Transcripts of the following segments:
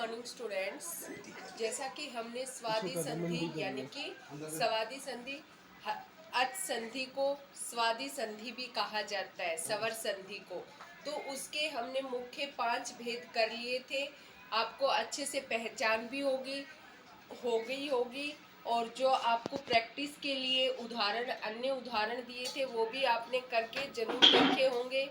Morning students. जैसा कि हमने स्वादि संधि यानी कि स्वादि संधि अच संधि को स्वादि संधि भी कहा जाता है, स्वर संधि को। तो उसके हमने मुख्य 5 भेद कर लिए थे। आपको अच्छे से पहचान भी हो गई होगी। और जो आपको प्रैक्टिस के लिए अन्य उदाहरण दिए थे वो भी आपने करके जरूर देखे होंगे।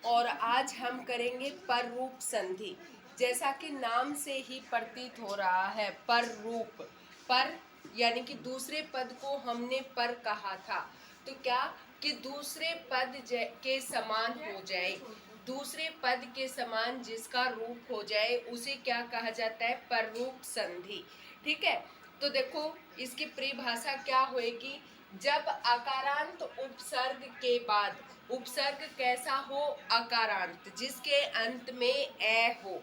और आज हम करेंगे पर रूप संधि। जैसा कि नाम से ही प्रतीत हो रहा है, पर रूप, पर यानी कि दूसरे पद को हमने पर कहा था। तो क्या कि दूसरे पद के समान हो जाए, दूसरे पद के समान जिसका रूप हो जाए उसे क्या कहा जाता है? पर रूप संधि। ठीक है, तो देखो इसकी परिभाषा क्या होएगी। जब आकारांत उपसर्ग के बाद, उपसर्ग कैसा हो? आकारांत, जिसके अंत में ए हो।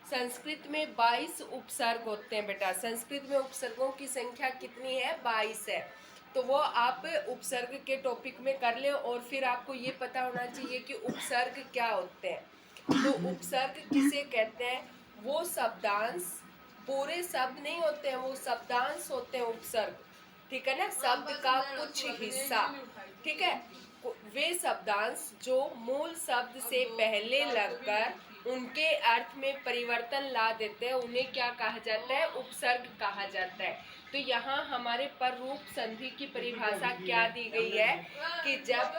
संस्कृत में 22 उपसर्ग होते हैं बेटा। संस्कृत में उपसर्गों की संख्या कितनी है? 22 है। तो वो आप उपसर्ग के टॉपिक में कर ले। और फिर आपको ये पता होना चाहिए कि उपसर्ग क्या होते हैं। तो उपसर्ग किसे कहते हैं? वो शब्दांश, पूरे शब्द नहीं होते हैं, वो शब्दांश होते हैं उपसर्ग। ठीक है ना, शब्द का कुछ हिस्सा। ठीक है, वे शब्दांश जो मूल शब्द से पहले लगकर उनके अर्थ में परिवर्तन ला देते हैं उन्हें क्या कहा जाता है? उपसर्ग कहा जाता है। तो यहाँ हमारे पर रूप संधि की परिभाषा क्या दी गई है कि जब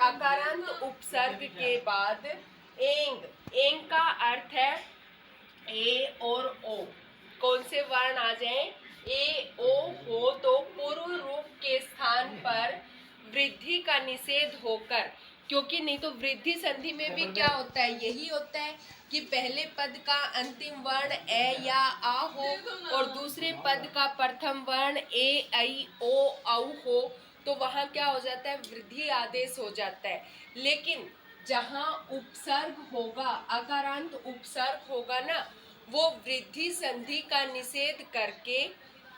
आकारांत उपसर्ग के बाद एंग, एंग का अर्थ है ए और ओ, कौन से वर्ण आ जाएं? ए ओ हो तो पूर्व रूप के स्थान पर वृद्धि का निषेध होकर, क्योंकि नहीं तो वृद्धि संधि में भी क्या होता है? यही होता है कि पहले पद का अंतिम वर्ण ए या आ हो और दूसरे पद का प्रथम वर्ण ए आई ओ औ हो, तो वहां क्या हो जाता है? वृद्धि आदेश हो जाता है। लेकिन जहां उपसर्ग होगा, आकारांत उपसर्ग होगा ना, वो वृद्धि संधि का निषेध करके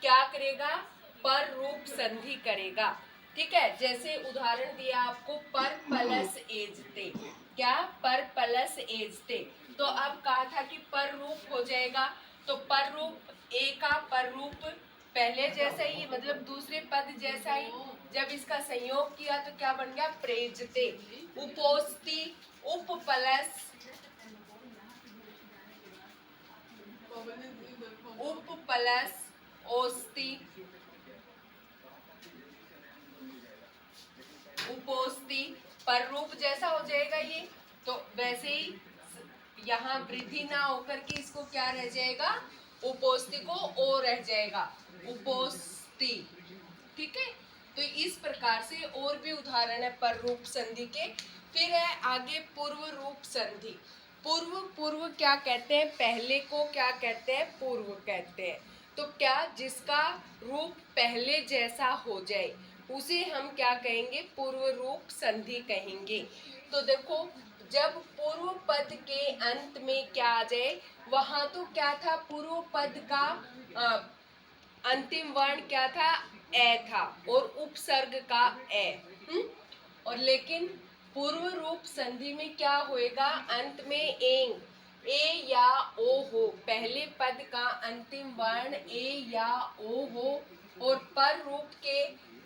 क्या करेगा? पर रूप संधि करेगा। ठीक है, जैसे उदाहरण दिया आपको, पर प्लस एजते। क्या? पर प्लस एजते। तो अब कहा था कि पर रूप हो जाएगा, तो पर रूप ए का पर रूप पहले जैसा ही, मतलब दूसरे पद जैसा ही, जब इसका संयोग किया तो क्या बन गया? प्रेजते। उपोस्ति, उप प्लस उप प्लस ओस्ति, उपोस्ति, पर रूप जैसा हो जाएगा ये। तो वैसे ही यहाँ वृद्धि ना होकर के इसको क्या रह जाएगा? उपोस्ति को ओ रह जाएगा, उपोस्ति। ठीक है, तो इस प्रकार से और भी उदाहरण है पर रूप संधि के। फिर है आगे पूर्व रूप संधि। पूर्व, पूर्व क्या कहते हैं? पहले को क्या कहते हैं? पूर्व कहते हैं। तो क्या? जिसका रूप पहले जैसा हो जाए उसे हम क्या कहेंगे? पूर्व रूप संधि कहेंगे। तो देखो, जब पूर्व पद के अंत में क्या आ जाए, वहां तो क्या था? पूर्व पद का अंतिम वर्ण क्या था? ए था, और उपसर्ग का ए। और लेकिन पूर्व रूप संधि में क्या होएगा? अंत में एंग, ए या ओ हो, पहले पद का अंतिम वर्ण ए या ओ हो, और पर रूप के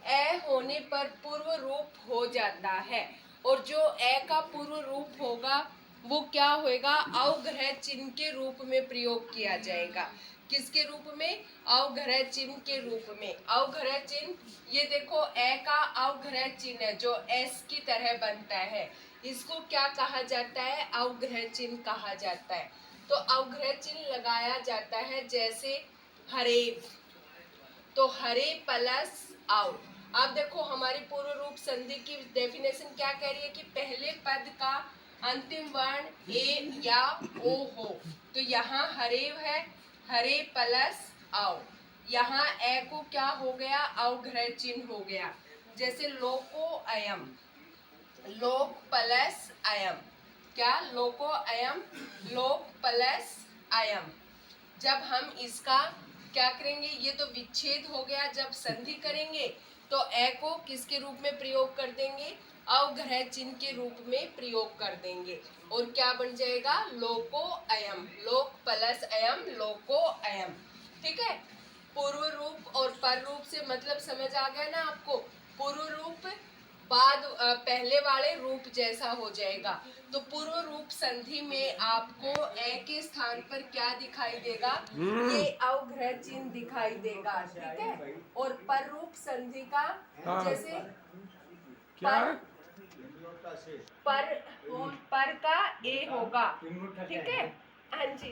ए होने पर पूर्व रूप हो जाता है। और जो ए का पूर्व रूप होगा वो क्या होएगा? अवग्रह चिन्ह के रूप में प्रयोग किया जाएगा। किसके रूप में? अवग्रह चिन्ह के रूप में। अवग्रह चिन्ह, ये देखो ए का अवग्रह चिन्ह है जो एस की तरह बनता है, इसको क्या कहा जाता है? अवग्रह चिन्ह कहा जाता है। तो अवग्रह चिन्ह लगाया जाता है, जैसे हरेव, तो हरे प्लस आउ। अब देखो हमारी पूर्व रूप संधि की डेफिनेशन क्या कह रही है कि पहले पद का अंतिम वर्ण ए या ओ हो। तो यहाँ हरेव है, हरे प्लस आओ। यहाँ ए को क्या हो गया? अवग्रह चिन्ह हो गया। जैसे लोको अयम, लोक प्लस अयम। क्या? लोको अयम, लोक प्लस अयम। जब हम इसका क्या करेंगे? ये तो विच्छेद हो गया। जब संधि करेंगे तो ए को किसके रूप में प्रयोग कर देंगे? अवग्रह चिन्ह के रूप में प्रयोग कर देंगे और क्या बन जाएगा, लोको अयम, लोक प्लस अयम, लोको अयम। ठीक है, पूर्व रूप और पर रूप से मतलब समझ आ गया ना आपको। पूर्व रूप बाद पहले वाले रूप जैसा हो जाएगा। तो पूर्व रूप संधि में आपको ए के स्थान पर क्या दिखाई देगा, ये अवग्रह चिन्ह दिखाई देगा। ठीक है, और पर रूप संधि का जैसे पर का ए होगा। ठीक है, हाँ जी।